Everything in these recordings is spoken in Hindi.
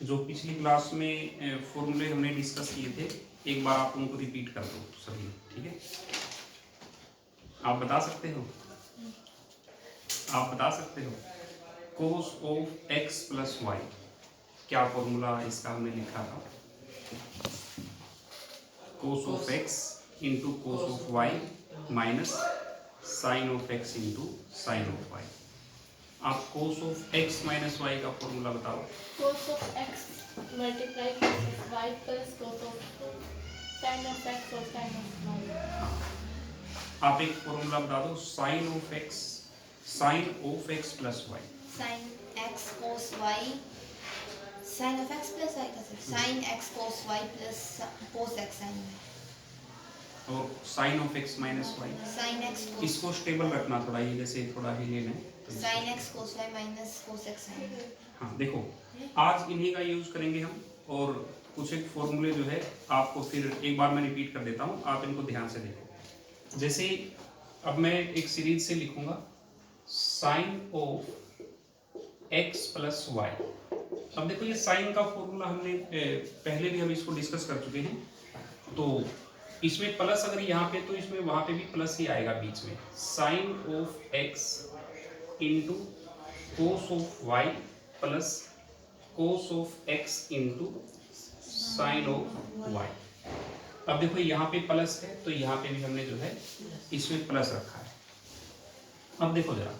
जो पिछली क्लास में फॉर्मूले हमने डिस्कस किए थे, एक बार आप उनको रिपीट कर दो सभी, ठीक है। आप बता सकते हो, cos of x plus y, क्या फॉर्मूला इसका हमने लिखा था? Cos of x into cos of y minus sine of x into sine of y. आप cos of x minus y का फॉर्मूला बताओ। cos of x multiply cos of y plus cos of sin of x और sin of y। आप एक फॉर्मूला बता दो, sine of x plus y. sin x cos y sin of x plus y का sin x cos y plus cos x sin y और sine of x minus y, sin x cos इसको स्टेबल रखना थोड़ा, ये जैसे थोड़ा ही लेना है तो sin x cos y minus cos x sin y। हाँ देखो, आज इन्हीं का यूज करेंगे हम, और कुछ एक फॉर्मूले जो है आपको फिर एक बार मैं रिपीट कर देता हूँ, आप इनको ध्यान से देखो। जैसे अब मैं एक सीरीज से लिखूंगा, sine of x plus y. अब देखो ये साइन का फॉर्मूला हमने पहले भी हम इसको डिस्कस कर चुके हैं, तो इसमें प्लस अगर यहाँ पे तो इसमें वहां पे भी प्लस ही आएगा बीच में। Sine of x into cos of y plus cos of x into sine of y. अब देखो यहाँ पे प्लस है तो यहाँ पे भी हमने जो है इसमें प्लस रखा है। अब देखो जरा,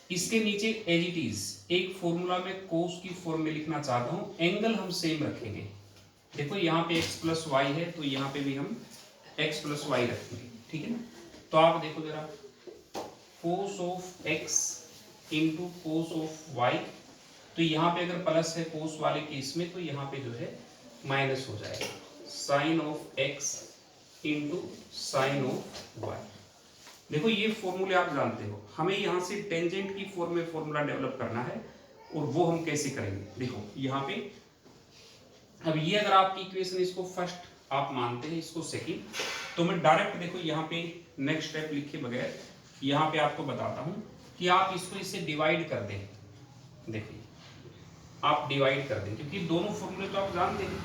इसके नीचे एज इट इज एक फॉर्मूला में कोस की फॉर्म में लिखना चाहता हूं, एंगल हम सेम रखेंगे। देखो यहाँ पे x प्लस वाई है तो यहाँ पे भी हम x प्लस वाई रखेंगे, ठीक है ना। तो आप देखो जरा, cos of x into cos of y, तो यहाँ पे अगर प्लस है कोस वाले केस में तो यहाँ पे जो है माइनस हो जाएगा। Sine of x into sine of y. देखो ये फॉर्मूले आप जानते हो, हमें यहाँ से टेंजेंट की फॉर्म में फॉर्मूला डेवलप करना है, और वो हम कैसे करेंगे। देखो यहाँ पे, अब ये अगर आपकी इक्वेशन इसको फर्स्ट आप मानते हैं, इसको सेकंड, तो मैं डायरेक्ट देखो यहाँ पे नेक्स्ट स्टेप लिखे बगैर यहाँ पे आपको बताता हूँ कि आप इसको इससे डिवाइड कर दें। देखिए आप डिवाइड कर दें, क्योंकि दोनों फॉर्मूले तो आप जानते हैं,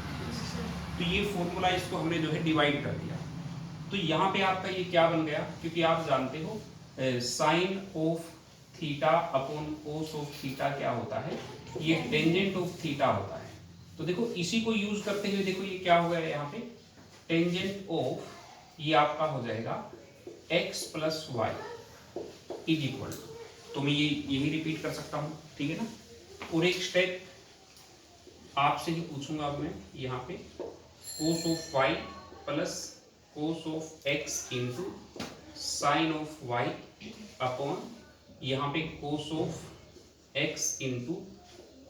तो ये फॉर्मूला इसको हमने जो है डिवाइड कर दिया। तो यहाँ पे आपका ये क्या बन गया, क्योंकि आप जानते हो sine of theta upon cos of theta क्या होता है, ये टेंजेंट ऑफ थीटा होता है। तो देखो इसी को यूज करते हुए देखो ये क्या हो गया यहाँ पे, टेंजेंट ऑफ, ये आपका हो जाएगा x plus y is equal, तो मैं ये यही रिपीट कर सकता हूँ, ठीक है ना। और एक स्टेप आपसे ही पूछूंगा अब मैं यहाँ पे, cos of y plus cos of x into sine of y upon यहाँ पे cos of x into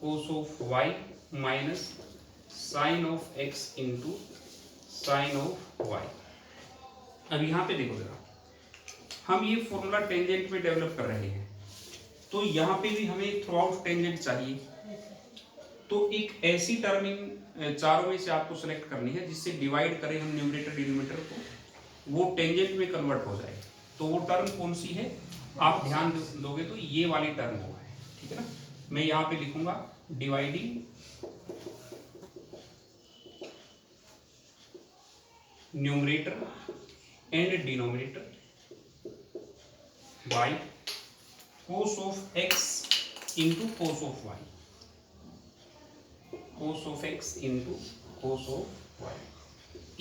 cos of y minus sine of x into sine of y. अब यहाँ पे देखो जरा, हम ये फॉर्मूला टेंजेंट में डेवलप कर रहे हैं, तो यहाँ पे भी हमें थ्रू आउट टेंजेंट चाहिए। तो एक ऐसी टर्म इन चारों में से आपको सेलेक्ट करनी है जिससे डिवाइड करें हम न्यूमरेटर डिनोमिनेटर को, वो टेंजेंट में कन्वर्ट हो जाए। तो वो टर्म कौन सी है, आप ध्यान दोगे तो ये वाली टर्म वो है, ठीक है ना। मैं यहाँ पे लिखूंगा dividing numerator and denominator by cos of x into cos of y, cos of x into cos of y.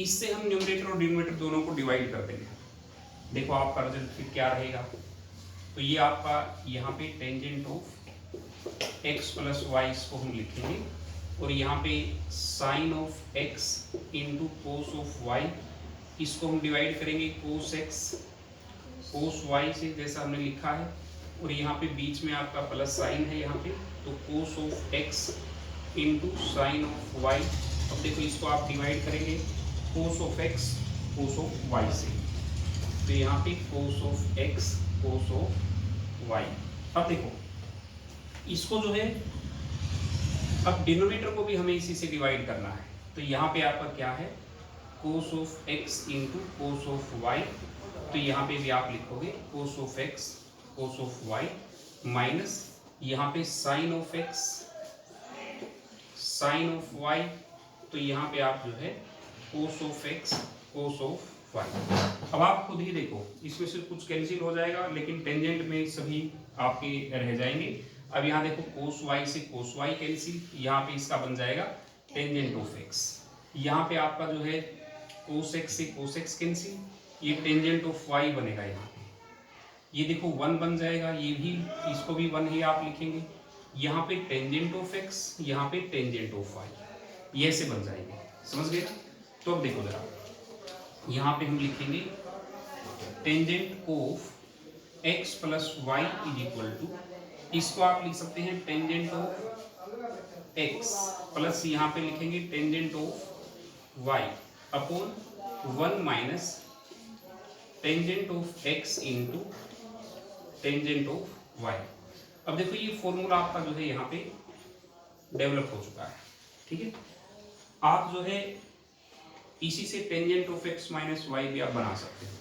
इससे हम न्यूमरेटर और डिनोमिनेटर दोनों को डिवाइड कर देंगे। देखो आपका रिजल्ट फिर क्या रहेगा, तो ये आपका यहाँ पे tangent of x plus y इसको हम लिखेंगे, और यहाँ पे sine of x into cos of y, इसको हम डिवाइड करेंगे कोस एक्स कोस वाई से जैसा हमने लिखा है, और यहाँ पे बीच में आपका प्लस साइन है यहाँ पे, तो cos of x into sine of y. अब देखो इसको आप डिवाइड करेंगे cos of x cos of y से, तो यहाँ पे cos of x cos of y. अब देखो इसको जो है, अब डिनोमिनेटर को भी हमें इसी से डिवाइड करना है, तो यहाँ पे आपका क्या है, cos of x into cos of y, तो यहाँ पे भी आप लिखोगे cos of x cos of y minus यहाँ पे sine of x sine of y, तो यहाँ पे आप जो है cos of x cos of y. अब आप खुद ही देखो, इसमें से कुछ कैंसिल हो जाएगा, लेकिन टेंजेंट में सभी आपके रह जाएंगे। अब यहाँ देखो कोस वाई से कोस वाई कैंसिल, यहाँ पे इसका बन जाएगा टेंजेंट ऑफ एक्स। यहाँ पे आपका जो है कोस एक्स से कोस एक्स कैंसिल, ये टेंजेंट ऑफ वाई बनेगा यहाँ पे। ये देखो 1 बन जाएगा, ये भी, इसको भी 1 ही आप लिखेंगे। यहाँ पे टेंजेंट ऑफ एक्स, यहाँ पे टेंजेंट ऑफ वाई, ये से बन जाएंगे। समझ गए? तो अब देखो जरा, यहाँ पे हम लिखेंगे tangent of x plus y is equal to, इसको आप लिख सकते हैं टेंजेंट ऑफ एक्स प्लस, यहाँ पे लिखेंगे tangent of y upon 1 minus tangent of x into tangent of y. अब देखो ये फॉर्मूला आपका जो है यहाँ पे डेवलप हो चुका है, ठीक है। आप जो है इसी से tangent of x minus y भी आप बना सकते हो,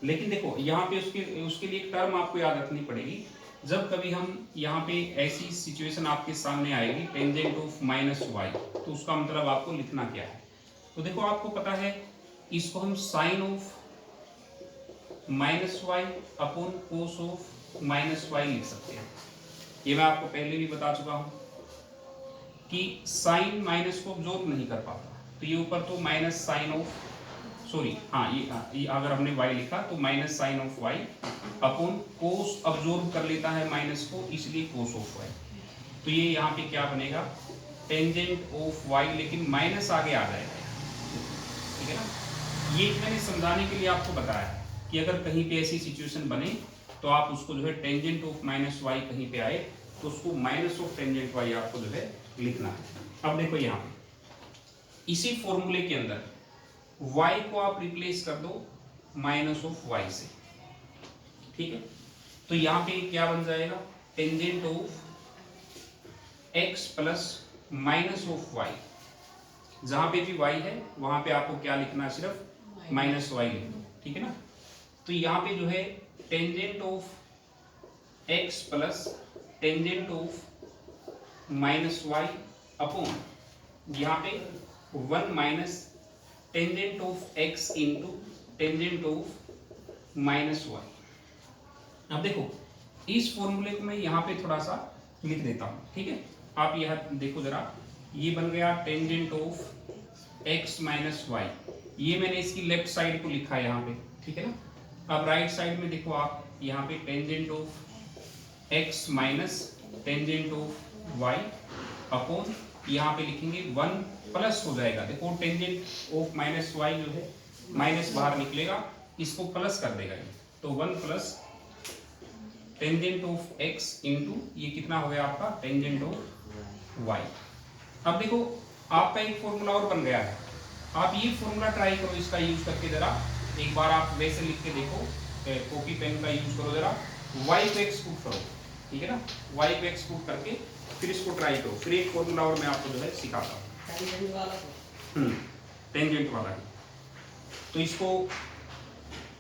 लेकिन देखो यहाँ पे उसके लिए एक टर्म आपको याद रखनी पड़ेगी। जब कभी हम यहाँ पे ऐसी सिचुएशन आपके सामने आएगी टेंजेंट ऑफ माइनस वाई, तो उसका मतलब आपको लिखना क्या है। तो देखो आपको पता है, इसको हम sine of minus y upon cos of minus y लिख सकते हैं। ये मैं आपको पहले भी बता चुका हूँ कि साइन माइनस को ऑब्जॉर्व नहीं कर पाता, तो ये ऊपर तो माइनस साइन ऑफ, सॉरी हाँ, ये अगर हमने y लिखा तो minus sine of y upon cos absorb कर लेता है माइनस को, इसलिए कोस ऑफ y। तो ये यहाँ पे क्या बनेगा, टेंजेंट ऑफ y, लेकिन माइनस आगे आ जाएगा, ठीक है ना। ये मैंने समझाने के लिए आपको बताया कि अगर कहीं पे ऐसी सिचुएशन बने तो आप उसको जो है टेंजेंट ऑफ माइनस वाई कहीं पे आए तो उसको माइनस ऑफ टेंजेंट वाई आपको जो है लिखना है। अब देखो यहाँ पे इसी फॉर्मूले के अंदर y को आप रिप्लेस कर दो माइनस ऑफ y से, ठीक है। तो यहाँ पे क्या बन जाएगा, tangent of x plus minus of y। जहां पे भी y है वहां पे आपको क्या लिखना है, सिर्फ माइनस y लिख दो, ठीक है ना। तो यहाँ पे जो है tangent of x plus tangent of minus y upon यहाँ पे 1 minus tangent of x into tangent of minus y. अब देखो इस फॉर्मूले को मैं यहाँ पे थोड़ा सा लिख देता हूँ, ठीक है। आप यह देखो जरा, ये बन गया tangent of x minus y, ये मैंने इसकी लेफ्ट साइड को लिखा है यहाँ पे, ठीक है ना। अब राइट साइड में देखो आप, यहाँ पे tangent of x minus tangent of y upon यहाँ पे लिखेंगे 1 प्लस हो जाएगा। देखो टेंजेंट ऑफ माइनस वाई जो है माइनस बाहर निकलेगा, इसको प्लस कर देगा ये, तो 1 plus tangent of x into ये कितना हो गया आपका टेंजेंट ऑफ y। अब देखो आपका एक फॉर्मूला और बन गया है, आप ये फॉर्मूला ट्राई करो, इसका यूज करके जरा एक बार आप वैसे लिख के देखो, कॉपी पेन का यूज करो जरा, y को x पुट करो, ठीक है ना। y को x पुट करके फिर इसको ट्राई करो, फिर एक फॉर्मूला और मैं आपको जो है सिखाता हूँ, टेंजेंट वाला है। तो इसको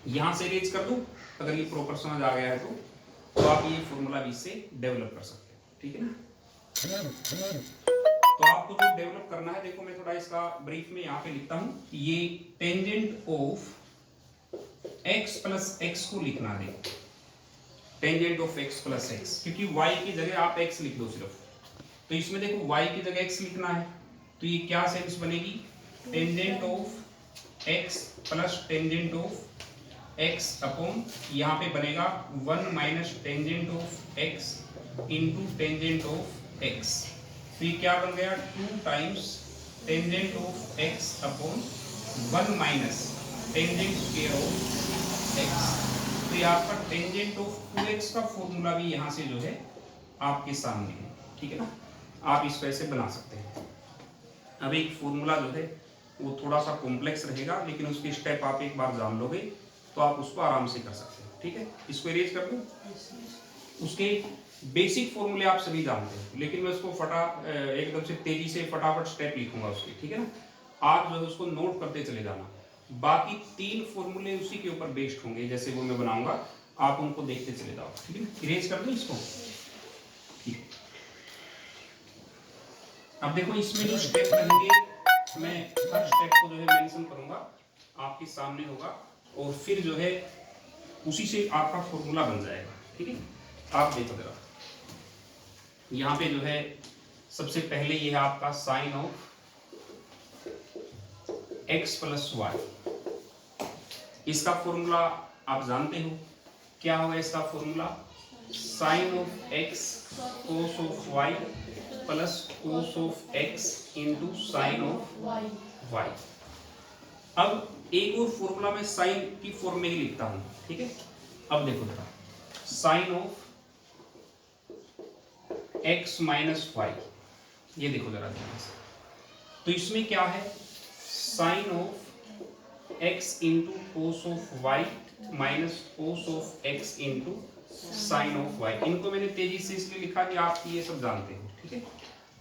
यहाँ से अरेंज कर दो, अगर ये प्रॉपर समझ आ गया है तो आप ये फॉर्मूला भी इससे डेवलप कर सकते हो, ठीक है ना। तो आपको जो डेवलप करना है, देखो मैं थोड़ा इसका ब्रीफ में यहाँ पे लिखता हूँ, ये tangent of x plus x को लिखना है, tangent of x plus x, क्योंकि y की जगह आप x लिख दो सिर्फ, तो इसमें देखो y की जगह x लिखना है, तो ये क्या सेंस बनेगी, tangent of x plus tangent of x upon यहाँ पे बनेगा 1 minus tangent of x into tangent of x। तो ये क्या बन गया, 2 times tangent of x upon 1 minus tangent square of x। तो ये आपका टेंजेंट ऑफ 2x का फॉर्मूला भी यहाँ से जो है आपके सामने है, ठीक है ना। आप इसको ऐसे बना सकते हैं। अब एक फॉर्मूला जो है वो थोड़ा सा कॉम्प्लेक्स रहेगा, लेकिन उसके स्टेप आप एक बार जान लोगे तो आप उसको आराम से कर सकते हैं, ठीक है। इसको इरेज कर दो, उसके बेसिक फॉर्मूले आप सभी जानते हैं, लेकिन मैं उसको एकदम से तेजी से फटाफट स्टेप लिखूंगा उसके, ठीक है ना। आप जो है उसको नोट करते चले जाना, बाकी 3 फॉर्मूले उसी के ऊपर बेस्ड होंगे, जैसे वो मैं बनाऊंगा आप उनको देखते चले जाओ, ठीक है। इरेज कर दो इसको, ठीक है। अब देखो इसमें जो स्टेप रहेंगे मैं हर स्टेप को जो है मेंशन करूंगा, आपके सामने होगा और फिर जो है उसी से आपका फॉर्मूला बन जाएगा। ठीक है, आप देखो जरा, यहाँ पे जो है सबसे पहले ये है आपका sine of x plus y. इसका फॉर्मूला आप जानते हो, क्या होगा इसका formula? Sine of x cos of y plus cos of x into sine of y। अब एक और फॉर्मूला मैं साइन की फॉर्म में ही लिखता हूं। ठीक है, अब देखो जरा, sine of x minus y, ये देखो जरा ध्यान से, तो इसमें क्या है? Sine of x into cos of y minus cos of x into sine of y. इनको मैंने तेजी से इसलिए लिखा कि आप ये सब जानते हो। ठीक है,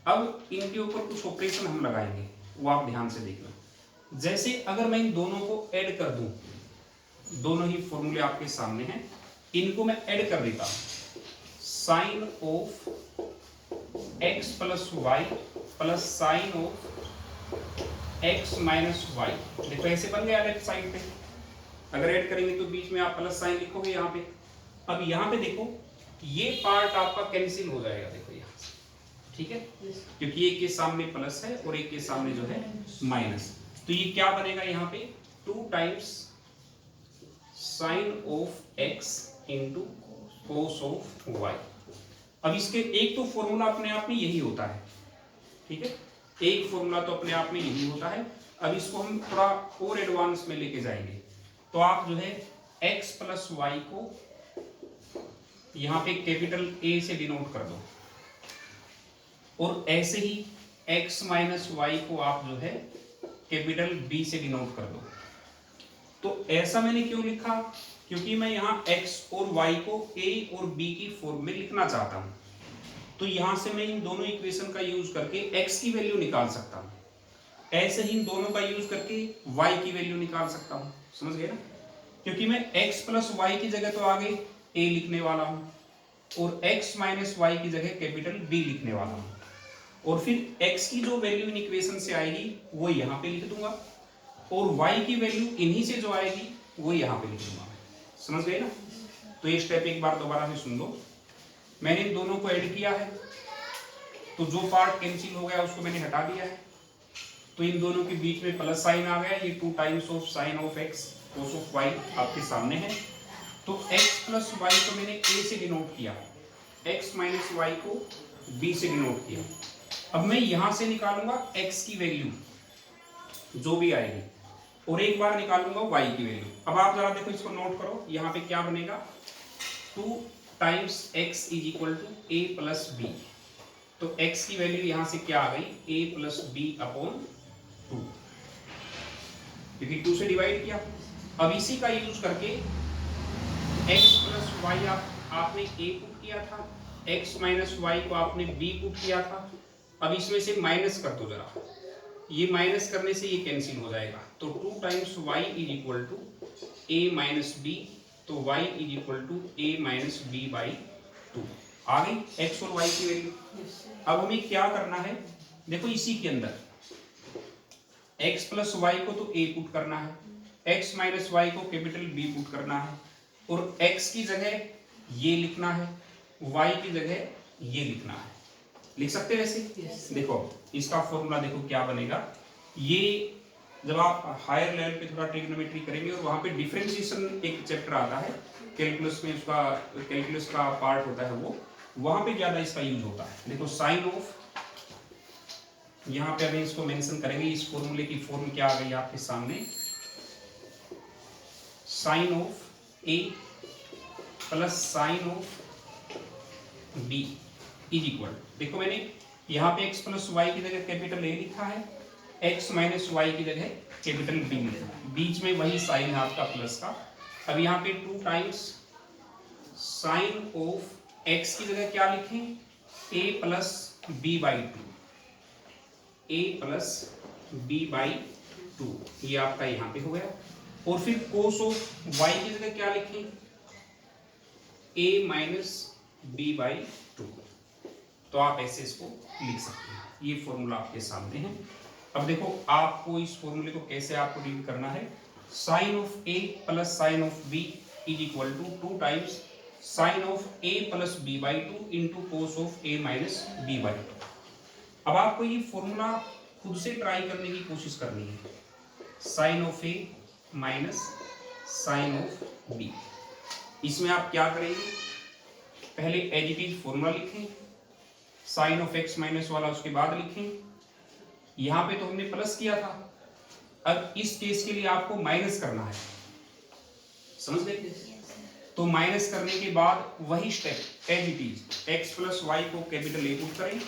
अब इनके ऊपर कुछ ऑपरेशन हम लगाएंगे, वो आप ध्यान से देखना। जैसे अगर मैं इन दोनों को ऐड कर दूं, दोनों ही फॉर्मूले आपके सामने हैं, इनको मैं ऐड कर देता हूं। Sine of x plus y plus sine of x minus y, देखो ऐसे बन गया लेफ्ट साइड पे। अगर ऐड करेंगे तो बीच में आप प्लस साइन लिखोगे यहाँ पे। अब यहाँ पे देखो ये पार्ट आपका कैंसिल हो जाएगा, देखो यहाँ से। ठीक है, क्योंकि एक के सामने प्लस है और एक के सामने जो है माइनस, तो ये क्या बनेगा यहाँ पे? 2 times sine of x into cos of y। अब इसके एक तो फॉर्मूला अपने आप में यही होता है। ठीक है, एक फॉर्मूला तो अपने आप में यही होता है। अब इसको हम थोड़ा और एडवांस में लेके जाएंगे, तो आप जो है x प्लस वाई को यहां पे कैपिटल A से डिनोट कर दो, और ऐसे ही x माइनस वाई को आप जो है कैपिटल B से डिनोट कर दो। तो ऐसा मैंने क्यों लिखा? क्योंकि मैं यहाँ x और y को a और b की फॉर्म में लिखना चाहता हूँ। तो यहाँ से मैं इन दोनों इक्वेशन का यूज करके x की वैल्यू निकाल सकता हूँ, ऐसे ही इन दोनों का यूज करके y की वैल्यू निकाल सकता हूँ। समझ गए ना? क्योंकि मैं x प्लस वाई की जगह तो आगे a लिखने वाला हूँ और x माइनस वाई की जगह कैपिटल B लिखने वाला हूँ, और फिर x की जो वैल्यू इन इक्वेशन से आएगी वो यहाँ पे लिख दूंगा, और y की वैल्यू इन्हीं से जो आएगी वो यहाँ पे लिख दूंगा। समझ गए ना? तो ये स्टेप एक बार दोबारा से सुन लो। मैंने इन दोनों को ऐड किया है, तो जो पार्ट कैंसिल हो गया उसको मैंने हटा दिया है, तो इन दोनों के बीच में प्लस साइन आ गया। ये 2 times of sine of x cos of y आपके सामने है। तो x प्लस वाई को मैंने a से डिनोट किया, x माइनस वाई को b से डिनोट किया। अब मैं यहां से निकालूंगा x की वैल्यू जो भी आएगी, और एक बार निकालूंगा y की वैल्यू। अब आप जरा देखो, इसको नोट करो, यहाँ पे क्या बनेगा? 2 times x is equal to a plus b। तो x की वैल्यू यहाँ से क्या आ गई? a प्लस b अपॉन 2, क्योंकि 2 से डिवाइड किया। अब इसी का यूज करके x प्लस वाई आपने a पुट किया था, x माइनस वाई को आपने b पुट किया था। अब इसमें से माइनस कर दो जरा, ये माइनस करने से ये कैंसिल हो जाएगा। तो 2 times y is equal to a minus b, तो y is equal to a minus b by 2 आ गई x और y की वैल्यू। अब हमें क्या करना है? देखो इसी के अंदर x प्लस वाई को तो a पुट करना है, x माइनस वाई को कैपिटल B पुट करना है, और x की जगह ये लिखना है, y की जगह ये लिखना है। लिख सकते हैं वैसे? देखो इसका फॉर्मूला देखो क्या बनेगा। ये जब आप हायर लेवल पे थोड़ा ट्रिग्नोमेट्री करेंगे और वहां पे डिफरेंशिएशन एक चैप्टर आता है कैलकुलस में, उसका कैलकुलस का पार्ट होता है वो, वहां पे ज्यादा इसका यूज होता है। देखो साइन ऑफ, यहाँ पे अभी इसको मेंशन करेंगे, इस फॉर्मूले की फॉर्म क्या आ गई आपके सामने? Sine of A plus sine of B is equal, देखो मैंने यहाँ पे x प्लस वाई की जगह कैपिटल A लिखा है, x माइनस वाई की जगह कैपिटल B लिखा है, बीच में वही साइन है आपका प्लस का। अब यहाँ पे 2 टाइम्स साइन ऑफ x की जगह क्या लिखें? a plus b by 2, a plus b by 2, ये आपका यहाँ पे हो गया। और फिर कोस ऑफ y की जगह क्या लिखें? a minus b by 2। तो आप ऐसे इसको लिख सकते हैं। ये फॉर्मूला आपके सामने है। अब देखो आपको इस फॉर्मूले को कैसे आपको डील करना है। Sine of A plus sine of B is equal to 2 times sine of A plus B by 2 into cos of A minus B by 2। अब आपको ये फॉर्मूला खुद से ट्राई करने की कोशिश करनी है। Sine of A minus sine of B, इसमें आप क्या करेंगे, पहले एज इट इज फॉर्मूला लिखें, साइन ऑफ एक्स माइनस वाला उसके बाद लिखें। यहां पे तो हमने प्लस किया था, अब इस केस के लिए आपको माइनस करना है, समझ गए? तो माइनस करने के बाद वही step as it is, X plus Y को कैपिटल ए पुट करें,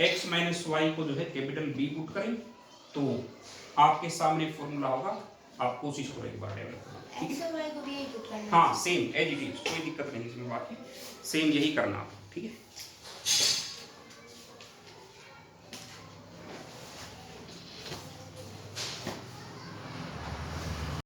एक्स माइनस वाई को जो है कैपिटल बी पुट करें, तो आपके सामने फॉर्मूला होगा। आप कोशिश करो एक बार डेवलप करना, ठीक एक्स है? और वाई को भी यही पुट करना है। हाँ सेम एज इट इज, कोई दिक्कत नहीं इसमें, बाकी सेम यही करना, ठीक है?